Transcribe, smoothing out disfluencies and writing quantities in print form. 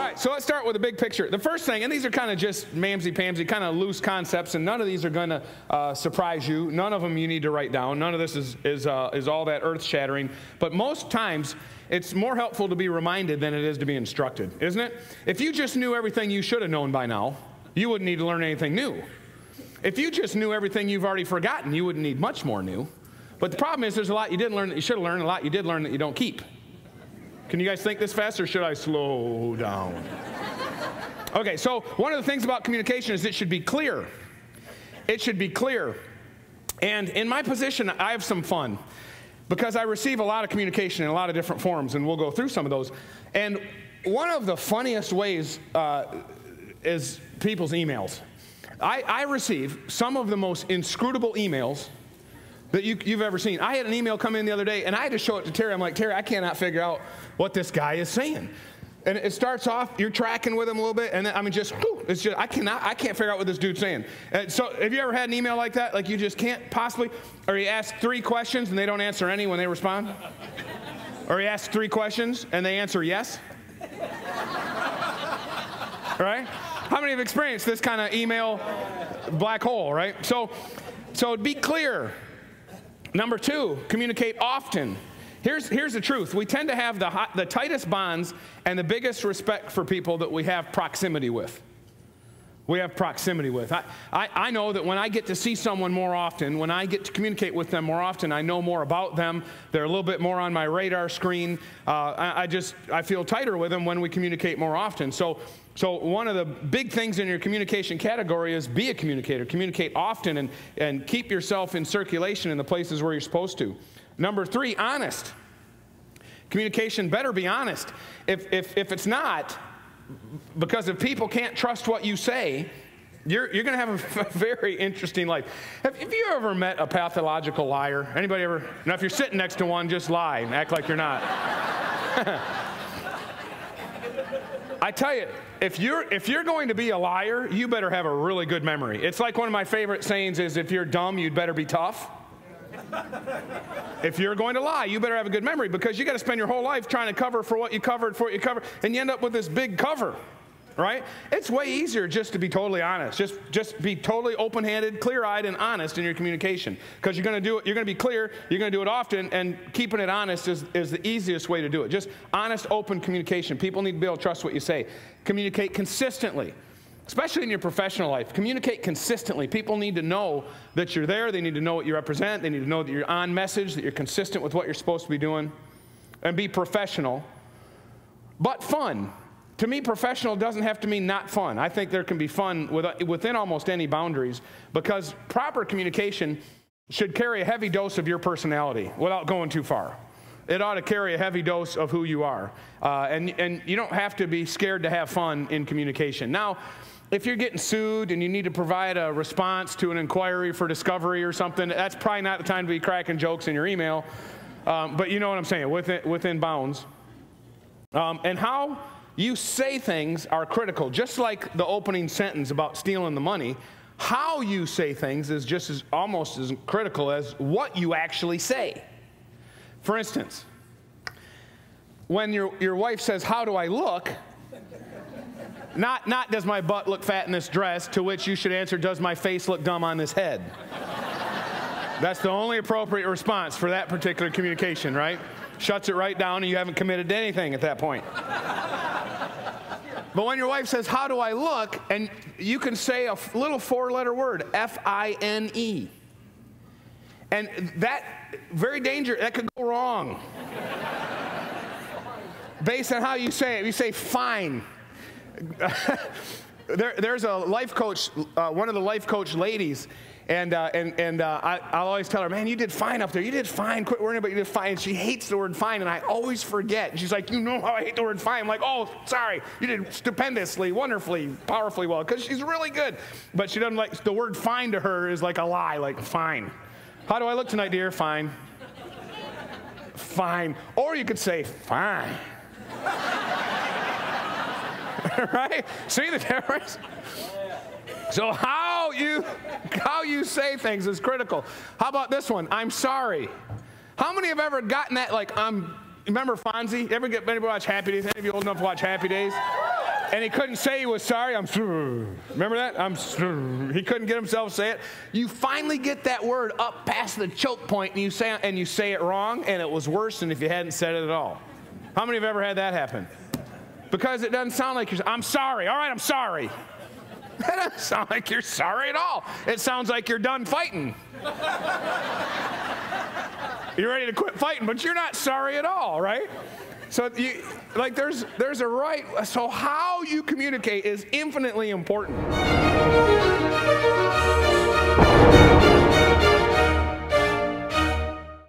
right, so let's start with the big picture. The first thing, and these are kind of just mamsy-pamsy, kind of loose concepts, and none of these are going to surprise you. None of them you need to write down. None of this is all that earth-shattering. But most times, it's more helpful to be reminded than it is to be instructed, isn't it? If you just knew everything you should have known by now, you wouldn't need to learn anything new. If you just knew everything you've already forgotten, you wouldn't need much more new. But the problem is there's a lot you didn't learn that you should have learned, a lot you did learn that you don't keep. Can you guys think this fast, or should I slow down? Okay, so one of the things about communication is it should be clear. It should be clear. And in my position, I have some fun because I receive a lot of communication in a lot of different forms, and we'll go through some of those. And one of the funniest ways is people's emails. I receive some of the most inscrutable emails that you've ever seen. I had an email come in the other day, and I had to show it to Terry. I'm like, Terry, I cannot figure out what this guy is saying. And it starts off, you're tracking with him a little bit, and then, I mean, it's just, I can't figure out what this dude's saying. So have you ever had an email like that? Like you just can't possibly, or you ask 3 questions and they don't answer any when they respond? Or you ask 3 questions and they answer yes? Right? How many have experienced this kind of email black hole, right? So be clear. Number 2, communicate often. Here's the truth. We tend to have the tightest bonds and the biggest respect for people that we have proximity with. We have proximity with. I know that when I get to see someone more often, when I get to communicate with them more often, I know more about them. They're a little bit more on my radar screen. I feel tighter with them when we communicate more often. So one of the big things in your communication category is be a communicator. Communicate often and keep yourself in circulation in the places where you're supposed to. Number 3, honest. Communication better be honest. If it's not, because if people can't trust what you say, you're going to have a very interesting life. Have you ever met a pathological liar? Anybody ever? Now, if you're sitting next to one, just lie and act like you're not. I tell you, if you're going to be a liar, you better have a really good memory. It's like one of my favorite sayings is, if you're dumb, you'd better be tough. If you're going to lie, you better have a good memory, because you got to spend your whole life trying to cover for what you covered, and you end up with this big cover, right? It's way easier just to be totally honest. Just be totally open-handed, clear-eyed, and honest in your communication, because you're going to do it. You're going to be clear. You're going to do it often, and keeping it honest is the easiest way to do it. Just honest, open communication. People need to be able to trust what you say. Communicate consistently. Especially in your professional life, communicate consistently. People need to know that you're there. They need to know what you represent. They need to know that you're on message, that you're consistent with what you're supposed to be doing. And be professional, but fun. To me, professional doesn't have to mean not fun. I think there can be fun within almost any boundaries, because proper communication should carry a heavy dose of your personality without going too far. It ought to carry a heavy dose of who you are. And you don't have to be scared to have fun in communication. Now, if you're getting sued and you need to provide a response to an inquiry for discovery or something, that's probably not the time to be cracking jokes in your email. But you know what I'm saying, within bounds. And how you say things are critical. Just like the opening sentence about stealing the money, how you say things is just almost as critical as what you actually say. For instance, when your wife says, "How do I look?" Not does my butt look fat in this dress, to which you should answer, does my face look dumb on this head? That's the only appropriate response for that particular communication, right? Shuts it right down, and you haven't committed to anything at that point. But when your wife says, "How do I look?" and you can say a little 4-letter word, F-I-N-E. And that, very dangerous, that could go wrong. Based on how you say it. You say fine. There's a life coach, one of the life coach ladies, and I'll always tell her, "Man, you did fine up there. You did fine. Quit worrying about it. You did fine." And she hates the word fine, and I always forget. And she's like, "You know how I hate the word fine." I'm like, "Oh, sorry. You did stupendously, wonderfully, powerfully well," because she's really good. But she doesn't like, the word fine to her is like a lie, like fine. "How do I look tonight, dear?" "Fine." Fine. Or you could say, "Fine." Right? See the difference? So how you say things is critical. How about this one? "I'm sorry." How many have ever gotten that, like, remember Fonzie? Anybody watch Happy Days? Any of you old enough to watch Happy Days? And he couldn't say he was sorry. Remember that? He couldn't get himself to say it. You finally get that word up past the choke point, and you say it wrong, and it was worse than if you hadn't said it at all. How many have ever had that happen? Because it doesn't sound like I'm sorry. All right, I'm sorry. That doesn't sound like you're sorry at all. It sounds like you're done fighting. You're ready to quit fighting, but you're not sorry at all, right? So there's a right. So how you communicate is infinitely important.